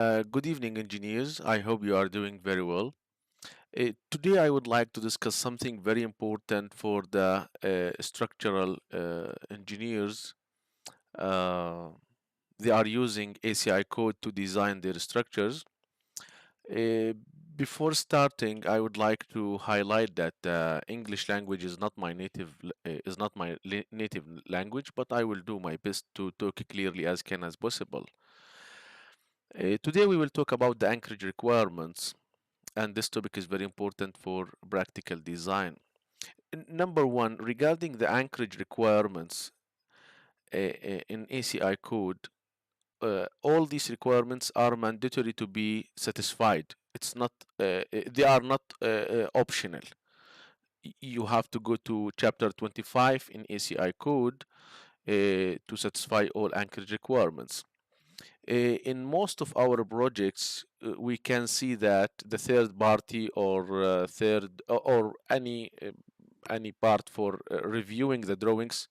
Good evening, engineers. I hope you are doing very well. Today, I would like to discuss something very important for the structural engineers. Uh, they are using ACI code to design their structures. Uh, Before starting, I would like to highlight that English language is not my native language, but I will do my best to talk clearly as can as possible. Today, we will talk about the Anchorage requirements, and this topic is very important for practical design. Number one, regarding the anchorage requirements in ACI code, all these requirements are mandatory to be satisfied. It's not, they are not optional. You have to go to chapter 25 in ACI code to satisfy all anchorage requirements. In most of our projects, we can see that the third party or or any part for reviewing the drawings,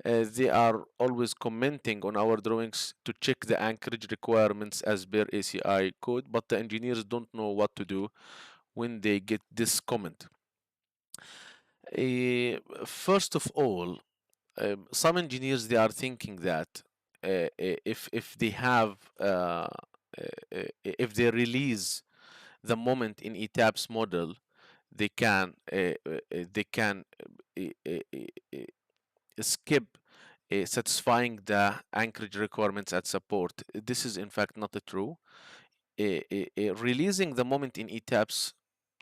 they are always commenting on our drawings to check the anchorage requirements as per ACI code, but the engineers don't know what to do when they get this comment. First of all, some engineers they are thinking that if they have if they release the moment in ETABS model, they can uh, uh, uh, skip satisfying the anchorage requirements at support. This is in fact not true. Releasing the moment in ETABS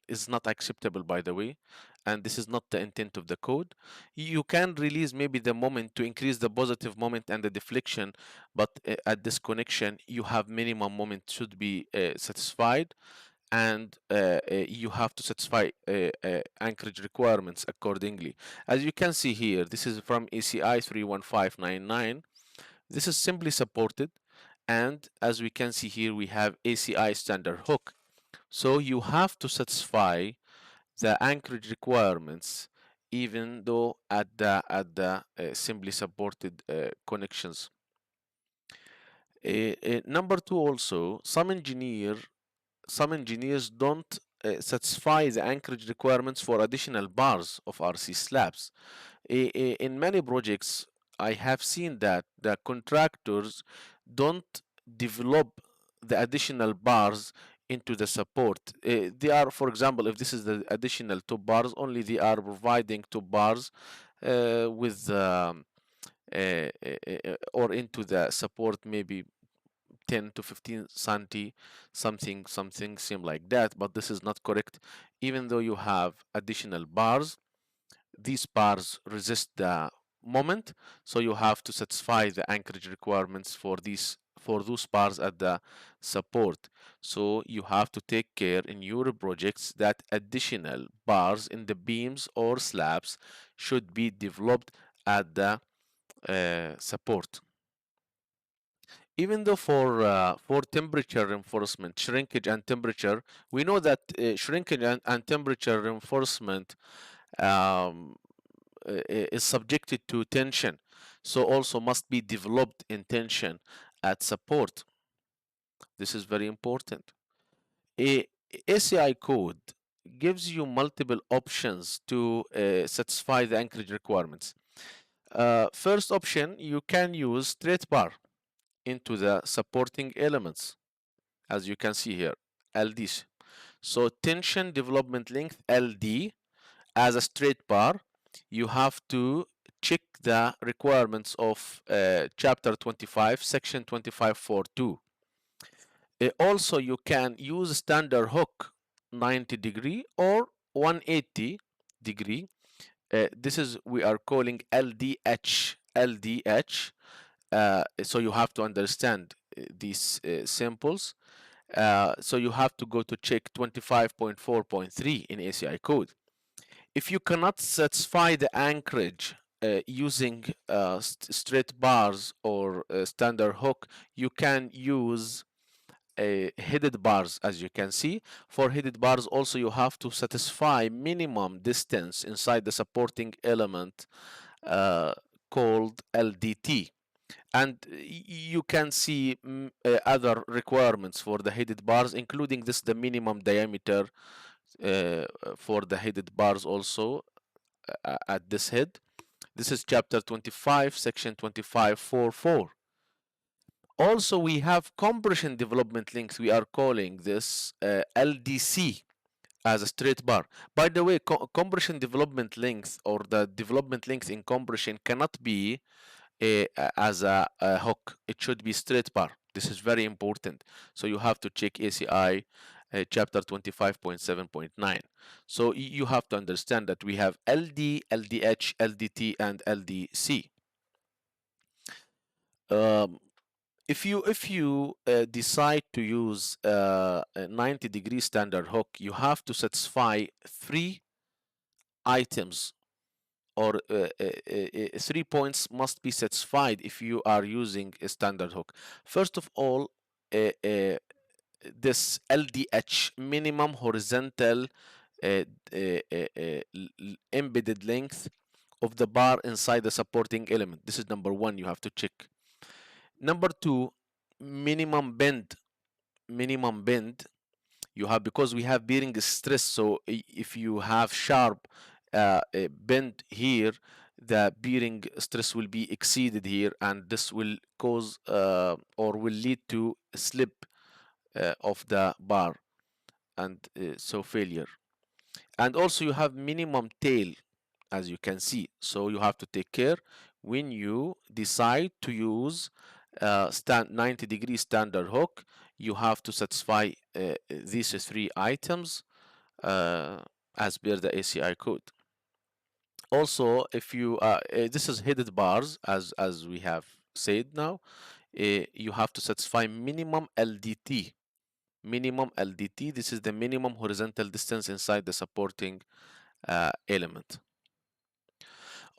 is not acceptable, by the way, and this is not the intent of the code. You can release maybe the moment to increase the positive moment and the deflection, but at this connection you have minimum moment should be satisfied, and you have to satisfy anchorage requirements accordingly. As you can see here, this is from ACI 318-19. This is simply supported, and as we can see here, we have ACI standard hook. So you have to satisfy the anchorage requirements even though at the simply supported connections. Number two, also some engineers don't satisfy the anchorage requirements for additional bars of RC slabs. In many projects, I have seen that the contractors don't develop the additional bars into the support. They are, for example, if this is the additional two bars, only they are providing two bars with or into the support maybe 10 to 15 centi, something seem like that, but this is not correct. Even though you have additional bars, these bars resist the moment, so you have to satisfy the anchorage requirements for those bars at the support. So you have to take care in your projects that additional bars in the beams or slabs should be developed at the support. Even though for temperature reinforcement, shrinkage and temperature, we know that shrinkage and temperature reinforcement um, is subjected to tension, so also must be developed in tension at support. This is very important. A ACI code gives you multiple options to satisfy the anchorage requirements. First option, you can use straight bar into the supporting elements, as you can see here, LD. So tension development length LD as a straight bar. You have to check the requirements of chapter 25, section 2542. Also, you can use standard hook 90-degree or 180-degree. This is we are calling LDH. LDH. So you have to understand these samples. So you have to go to check 25.4.3 in ACI code. If you cannot satisfy the anchorage using straight bars or standard hook, you can use headed bars. As you can see, for headed bars also you have to satisfy minimum distance inside the supporting element uh, called LDT. And you can see other requirements for the headed bars, including this the minimum diameter uh, for the headed bars also at this head. This is chapter 25, section 25.4.4. Also, we have compression development length. We are calling this LDC as a straight bar. By the way, compression development length or the development length in compression cannot be as a hook. It should be straight bar. This is very important. So you have to check ACI chapter 25.7.9. So you have to understand that we have LD, LDH, LDT, and LDC. Um, if you decide to use a 90-degree standard hook, you have to satisfy three items or 3 points must be satisfied if you are using a standard hook. First of all, this LDH, minimum horizontal embedded length of the bar inside the supporting element. This is number one, you have to check. Number two, minimum bend. Minimum bend you have, because we have bearing stress, so if you have sharp bend here, the bearing stress will be exceeded here, and this will cause or will lead to slip of the bar, and so failure. And also you have minimum tail, as you can see, so you have to take care when you decide to use 90-degree standard hook. You have to satisfy these three items uh, as per the ACI code. Also, if you this is headed bars, as we have said now, you have to satisfy minimum LDT. Minimum LDT, this is the minimum horizontal distance inside the supporting element.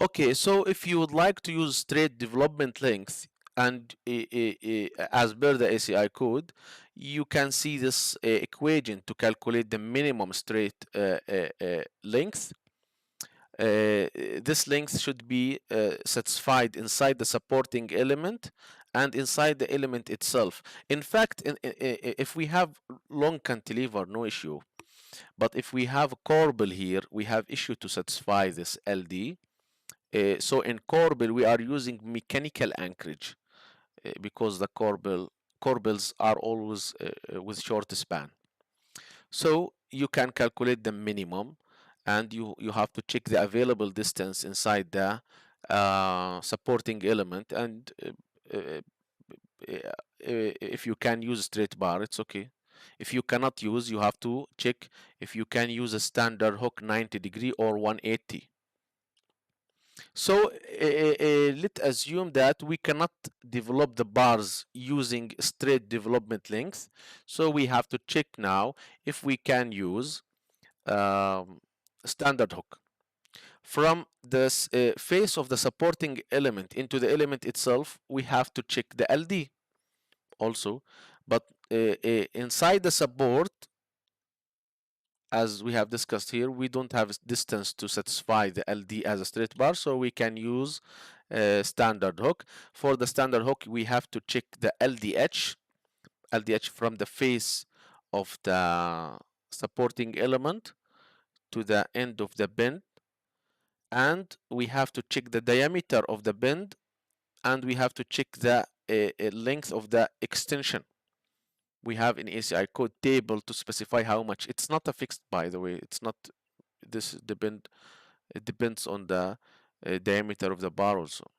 Okay, so if you would like to use straight development length, and as per the ACI code, you can see this equation to calculate the minimum straight length. This length should be satisfied inside the supporting element and inside the element itself. In fact, if we have long cantilever, no issue. But if we have a corbel here, we have issue to satisfy this LD. So in corbel, we are using mechanical anchorage because the corbels are always with short span. So you can calculate the minimum, and you have to check the available distance inside the supporting element, and if you can use straight bar, it's okay. If you cannot use, you have to check if you can use a standard hook 90-degree or 180. So let's assume that we cannot develop the bars using straight development length. So we have to check now if we can use standard hook. From the face of the supporting element into the element itself, we have to check the LD also. But inside the support, as we have discussed here, we don't have distance to satisfy the LD as a straight bar, so we can use standard hook. For the standard hook, we have to check the LDH from the face of the supporting element to the end of the bend, and we have to check the diameter of the bend, and we have to check the length of the extension. We have in ACI code table to specify how much. It's not a fixed, by the way. It's not this it depends on the diameter of the bar also.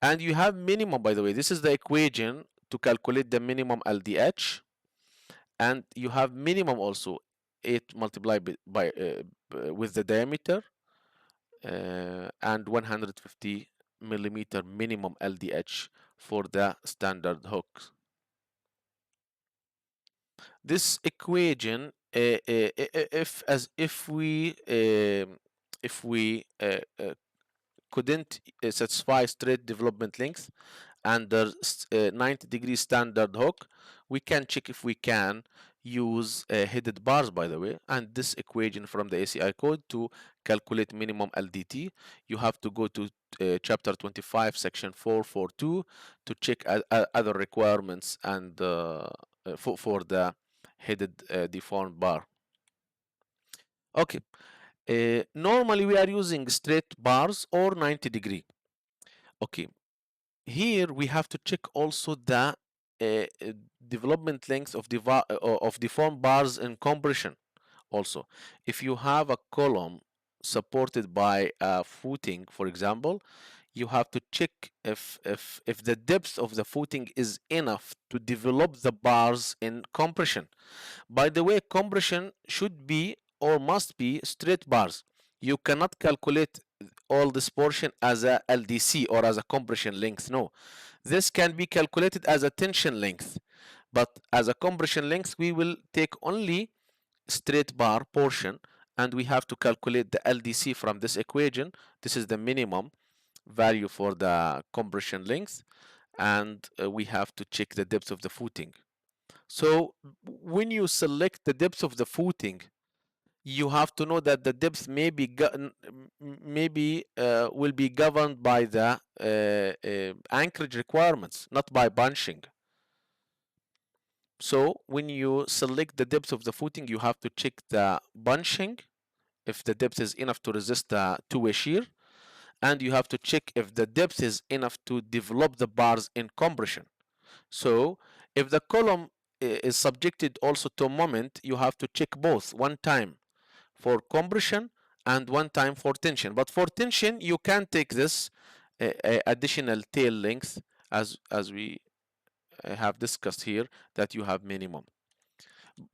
And you have minimum, by the way. This is the equation to calculate the minimum LDH, and you have minimum also 8 multiplied by with the diameter and 150 millimeter minimum LDH for the standard hooks. This equation, if we couldn't satisfy straight development length under 90-degree standard hook, we can check if we can use headed bars, by the way, and this equation from the ACI code to calculate minimum LDT. You have to go to chapter 25 section 442 to check other requirements and for the headed deformed bar. Okay, normally we are using straight bars or 90-degree. Okay, here we have to check also the development length of deformed bars in compression. Also, if you have a column supported by a footing, for example, you have to check if the depth of the footing is enough to develop the bars in compression. By the way, compression should be or must be straight bars. You cannot calculate all this portion as a LDC or as a compression length. No, this can be calculated as a tension length, but as a compression length, we will take only straight bar portion, and we have to calculate the LDC from this equation. This is the minimum value for the compression length, and we have to check the depth of the footing. So when you select the depth of the footing, you have to know that the depth will be governed by the anchorage requirements, not by bunching. So when you select the depth of the footing, you have to check the bunching, if the depth is enough to resist the two-way shear, and you have to check if the depth is enough to develop the bars in compression. So if the column is subjected also to moment, you have to check both, one time for compression and one time for tension. But for tension, you can take this additional tail length as we have discussed here, that you have minimum.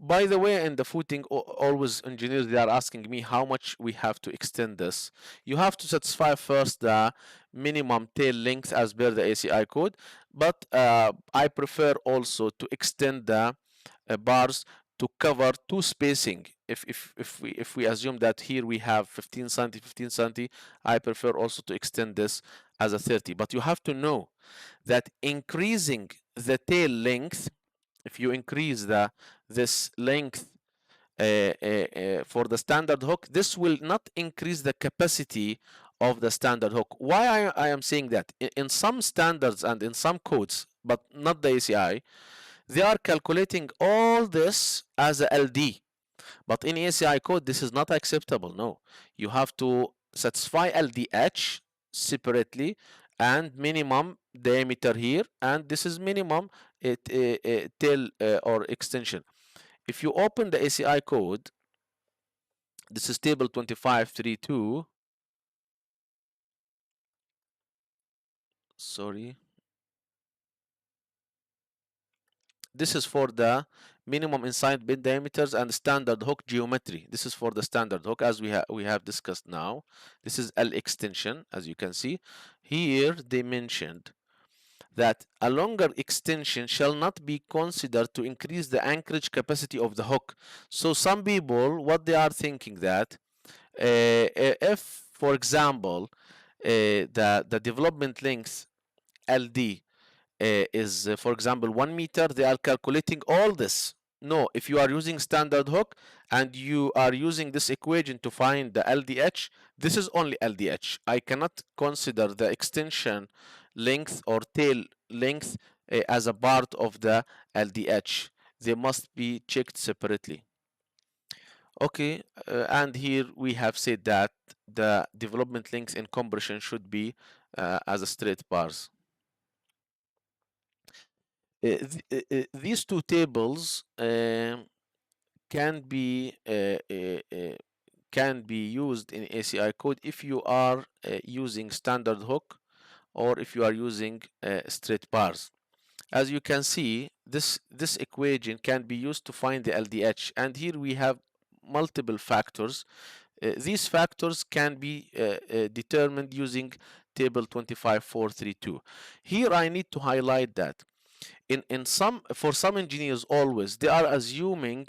By the way, in the footing, always engineers, they are asking me how much we have to extend this. You have to satisfy first the minimum tail length as per the ACI code, but I prefer also to extend the bars to cover two spacing. If we assume that here we have 15 centi, 15 centi, I prefer also to extend this as a 30. But you have to know that increasing the tail length, if you increase this length for the standard hook, this will not increase the capacity of the standard hook. Why I am saying that? In some standards and in some codes, but not the ACI, they are calculating all this as a LD. But in ACI code, this is not acceptable. No, you have to satisfy LDH separately and minimum diameter here, and this is minimum tail or extension. If you open the ACI code, this is table 2532. Sorry. This is for the minimum inside bit diameters and standard hook geometry. This is for the standard hook, as we have discussed now. This is L extension, as you can see. Here they mentioned that a longer extension shall not be considered to increase the anchorage capacity of the hook. So some people, what they are thinking that if, for example, the development length LD is, for example, 1 meter, they are calculating all this. No, if you are using standard hook and you are using this equation to find the LDH, this is only LDH. I cannot consider the extension length or tail length as a part of the LDH. They must be checked separately. Okay, and here we have said that the development length in compression should be as a straight bars. These two tables can be used in ACI code if you are using standard hook or if you are using straight bars. As you can see, this equation can be used to find the LDH, and here we have multiple factors. These factors can be determined using table 25432. Here I need to highlight that for some engineers, always they are assuming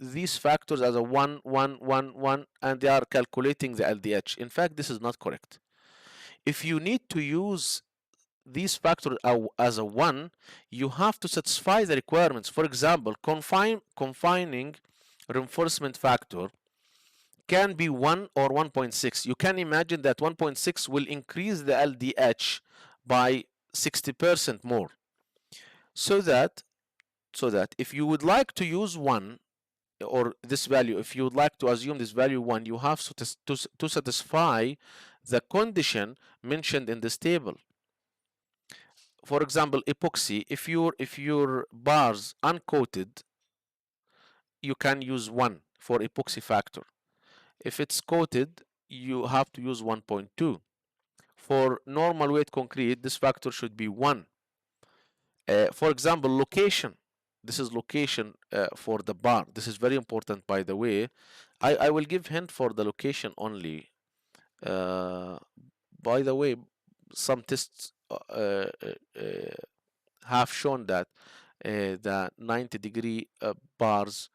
these factors as a 1 1 1 1, and they are calculating the LDH. In fact, this is not correct. If you need to use these factors as a 1, you have to satisfy the requirements. For example, confining reinforcement factor can be 1 or 1.6. You can imagine that 1.6 will increase the LDH by 60% more. So that if you would like to use 1, or this value, if you would like to assume this value 1, you have to satisfy the condition mentioned in this table. For example, epoxy, if your bars uncoated, you can use 1 for epoxy factor. If it's coated, you have to use 1.2. For normal weight concrete, this factor should be 1. For example, location. This is location for the bar. This is very important, by the way. I will give hint for the location only. Uh, by the way, some tests have shown that the 90-degree bars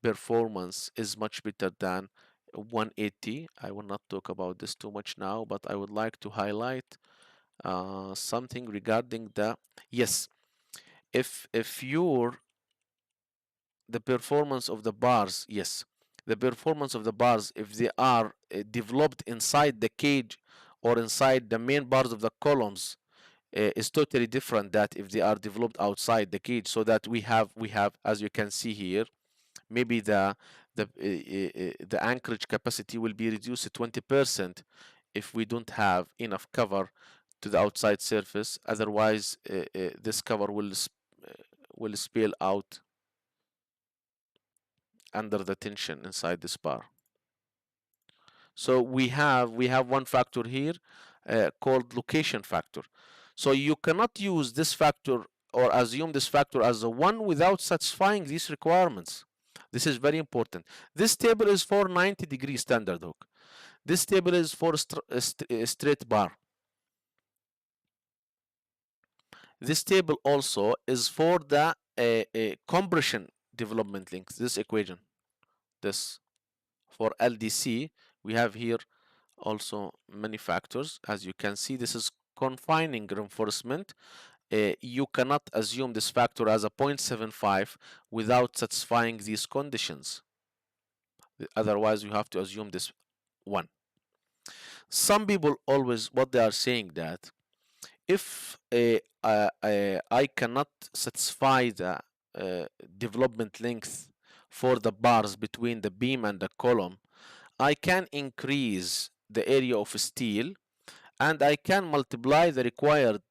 performance is much better than 180. I will not talk about this too much now, but I would like to highlight something regarding the, yes, if your the performance of the bars, yes, the performance of the bars, if they are developed inside the cage or inside the main bars of the columns, is totally different that if they are developed outside the cage. So that we have, as you can see here, maybe the anchorage capacity will be reduced to 20% if we don't have enough cover to the outside surface. Otherwise, this cover will spill out under the tension inside this bar. So we have one factor here called location factor. So you cannot use this factor or assume this factor as a 1 without satisfying these requirements. This is very important. This table is for 90-degree standard hook. This table is for straight bar. This table also is for the compression development length. This equation, this for LDC, we have here also many factors. As you can see, this is confining reinforcement. You cannot assume this factor as a 0.75 without satisfying these conditions. Otherwise, you have to assume this 1. Some people always, what they are saying, that if I cannot satisfy the development length for the bars between the beam and the column, I can increase the area of steel and I can multiply the required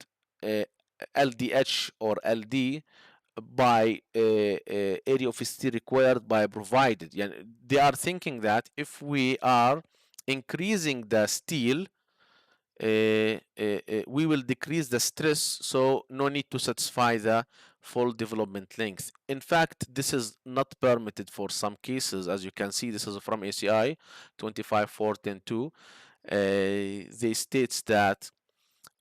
LDH or LD by area of steel required by provided. They are thinking that if we are increasing the steel, we will decrease the stress, so no need to satisfy the full development length. In fact, this is not permitted for some cases. As you can see, this is from ACI 254-10-2. They states that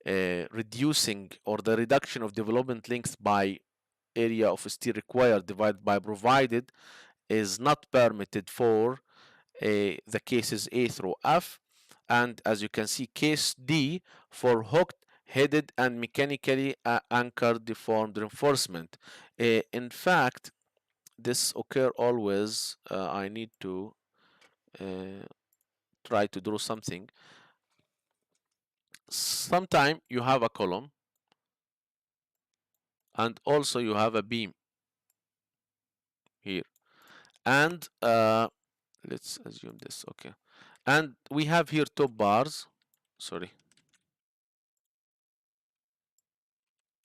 reducing or the reduction of development length by area of steel required divided by provided is not permitted for the cases A through F. And as you can see, case D for hooked, headed, and mechanically anchored deformed reinforcement. In fact, this occur always. I need to try to draw something. Sometime you have a column and also you have a beam here, and let's assume this, okay, and we have here top bars, sorry,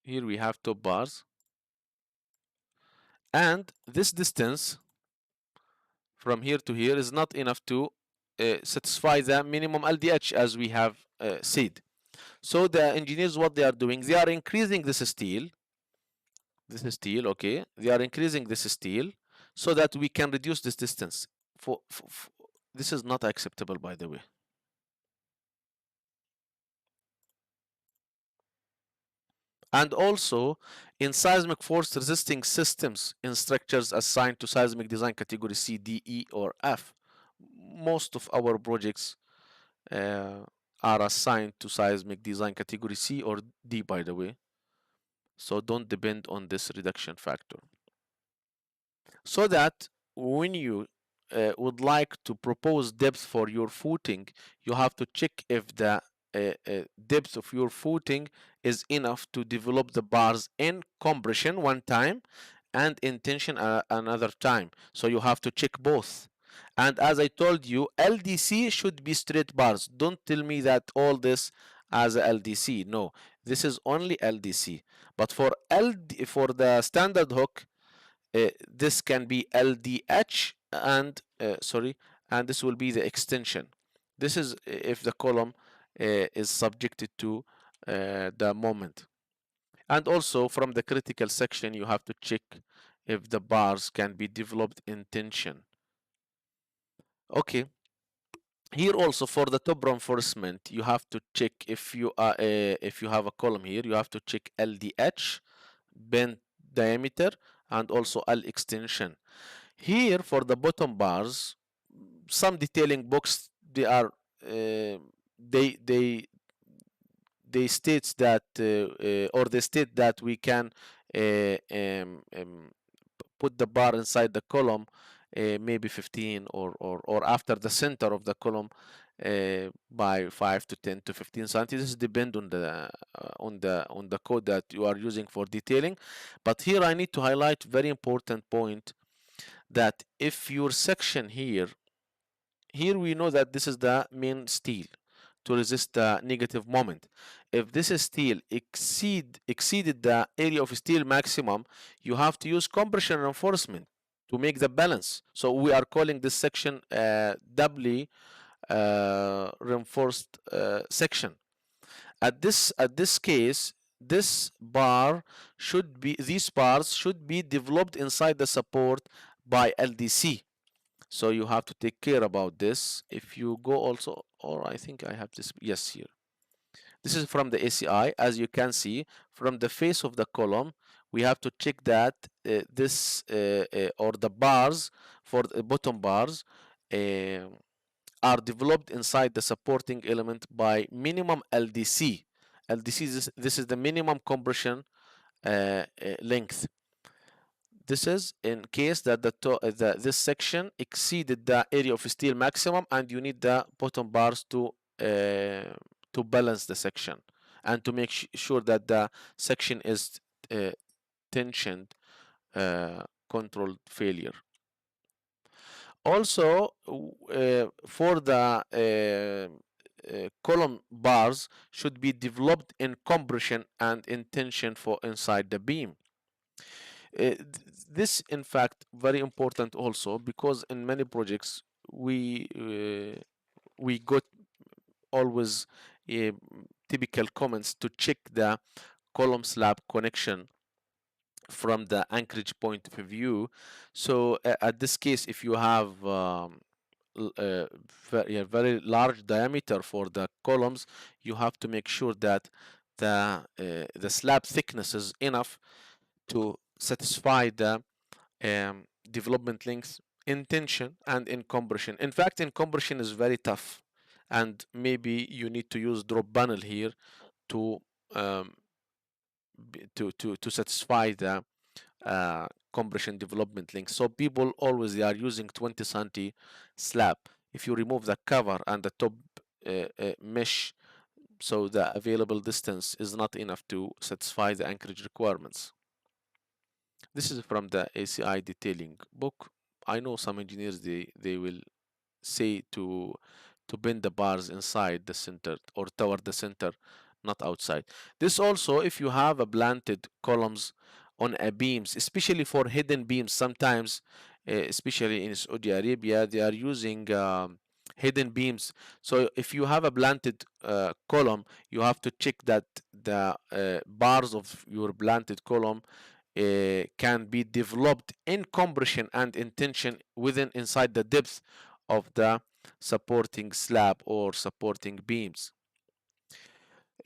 here we have top bars, and this distance from here to here is not enough to satisfy the minimum LDH, as we have said. So the engineers, what they are doing, they are increasing this steel, okay, they are increasing this steel so that we can reduce this distance. This is not acceptable, by the way. And also in seismic force resisting systems in structures assigned to seismic design category C, D, E, or F, most of our projects are assigned to seismic design category C or D, by the way. So don't depend on this reduction factor. So that when you would like to propose depth for your footing, you have to check if the depth of your footing is enough to develop the bars in compression one time and in tension another time. So you have to check both. And as I told you, LDC should be straight bars. Don't tell me that all this as a LDC. No, this is only LDC. But for for the standard hook, this can be LDH and sorry, and this will be the extension. This is if the column is subjected to the moment. And also from the critical section, you have to check if the bars can be developed in tension. Okay. Here also for the top reinforcement, you have to check if you have a column here, you have to check LDH, bend diameter, and also L extension. Here for the bottom bars, some detailing books they are they they they states that or they state that we can uh, um, um, put the bar inside the column maybe 15 or after the center of the column by 5 to 10 to 15 centimeters. This depend on the code that you are using for detailing. But here I need to highlight very important point that if your section here we know that this is the main steel to resist the negative moment. If this steel exceeded the area of steel maximum, you have to use compression reinforcement to make the balance. So we are calling this section doubly reinforced section. At this case, these bars should be developed inside the support by LDC. So you have to take care about this. If you go also, or I think I have this, yes, here. This is from the ACI. As you can see, from the face of the column, we have to check that or the bars for the bottom bars uh, are developed inside the supporting element by minimum LDC. LDC, this is the minimum compression length. This is in case that this section exceeded the area of steel maximum and you need the bottom bars to balance the section and to make sure that the section is tensioned controlled failure. Also, for the column bars should be developed in compression and in tension for inside the beam. This in fact very important also because in many projects we got always typical comments to check the column slab connection from the Anchorage point of view. So at this case, if you have very large diameter for the columns, you have to make sure that the slab thickness is enough to satisfy the development length in tension and in compression. In fact, in compression is very tough, and maybe you need to use drop panel here to um, to satisfy the compression development length. So people always they are using 20 centi slab. If you remove the cover and the top mesh, so the available distance is not enough to satisfy the anchorage requirements. This is from the ACI detailing book. I know some engineers they will say to bend the bars inside the center or toward the center, not outside. This also if you have a planted columns on a beams, especially for hidden beams, sometimes especially in Saudi Arabia they are using hidden beams. So if you have a planted column, you have to check that the bars of your planted column can be developed in compression and in tension within inside the depth of the supporting slab or supporting beams.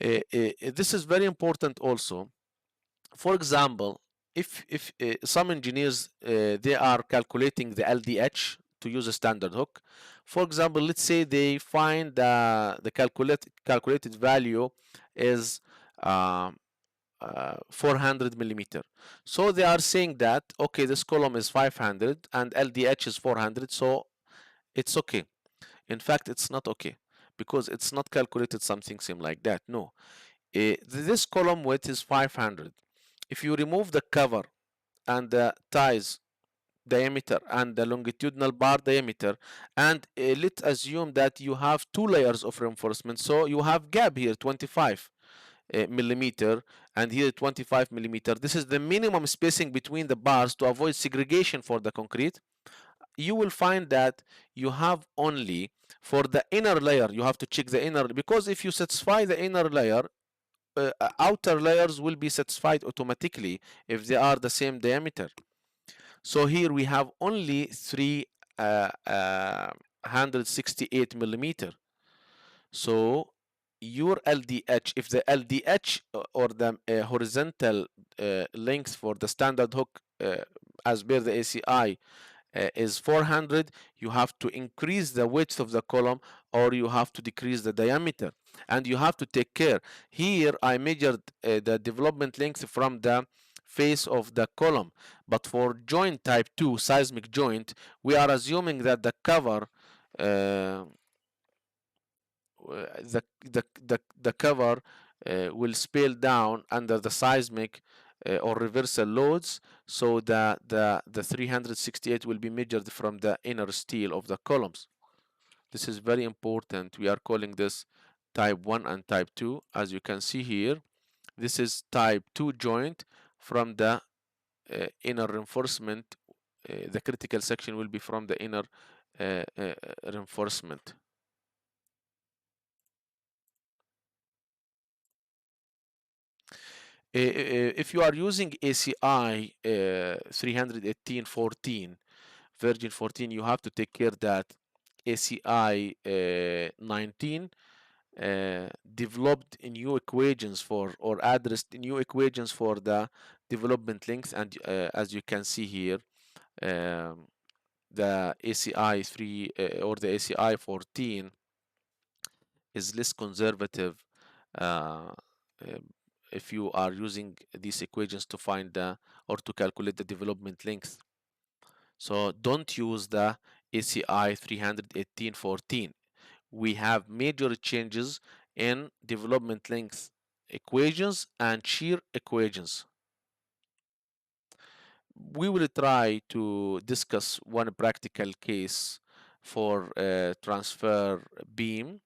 This is very important also. For example, if some engineers they are calculating the LDH to use a standard hook. For example, let's say they find the calculated value is um, 400 millimeter. So they are saying that, okay, this column is 500 and LDH is 400, so it's okay. In fact, it's not okay because it's not calculated something same like that. No, this column width is 500. If you remove the cover and the ties diameter and the longitudinal bar diameter, and let's assume that you have two layers of reinforcement, so you have gap here 25 millimeter and here 25 millimeter. This is the minimum spacing between the bars to avoid segregation for the concrete. You will find that you have only for the inner layer, you have to check the inner, because if you satisfy the inner layer, outer layers will be satisfied automatically if they are the same diameter. So here we have only 368 millimeter. So your LDH, if the LDH or the horizontal length for the standard hook as per the ACI is 400, you have to increase the width of the column or you have to decrease the diameter, and you have to take care. Here I measured the development length from the face of the column, but for joint type 2 seismic joint, we are assuming that the cover uh, the cover will spill down under the seismic or reversal loads, so the 368 will be measured from the inner steel of the columns. This is very important. We are calling this type 1 and type 2. As you can see here, this is type 2 joint. From the inner reinforcement, the critical section will be from the inner reinforcement. If you are using ACI 318-14 version 14, you have to take care that ACI 19 developed new equations for, or addressed new equations for the development length, and as you can see here, um, the ACI 3 or the ACI 14 is less conservative uh, if you are using these equations to find the or to calculate the development length. So don't use the ACI 318-14. We have major changes in development length equations and shear equations. We will try to discuss one practical case for transfer beam,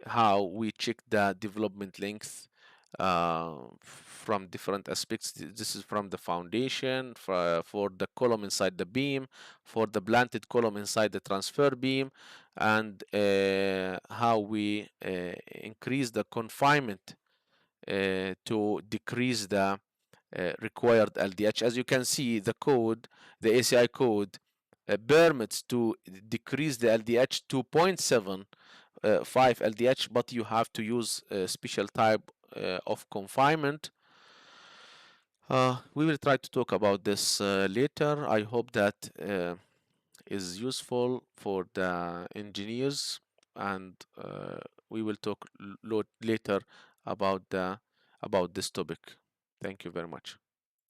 how we check the development length from different aspects. This is from the foundation, for the column inside the beam, for the blanted column inside the transfer beam, and how we increase the confinement to decrease the required LDH. As you can see, the code, the ACI code, permits to decrease the LDH to 0.7 5 LDH, but you have to use a special type of confinement. We will try to talk about this later. I hope that is useful for the engineers, and we will talk later about this topic. Thank you very much.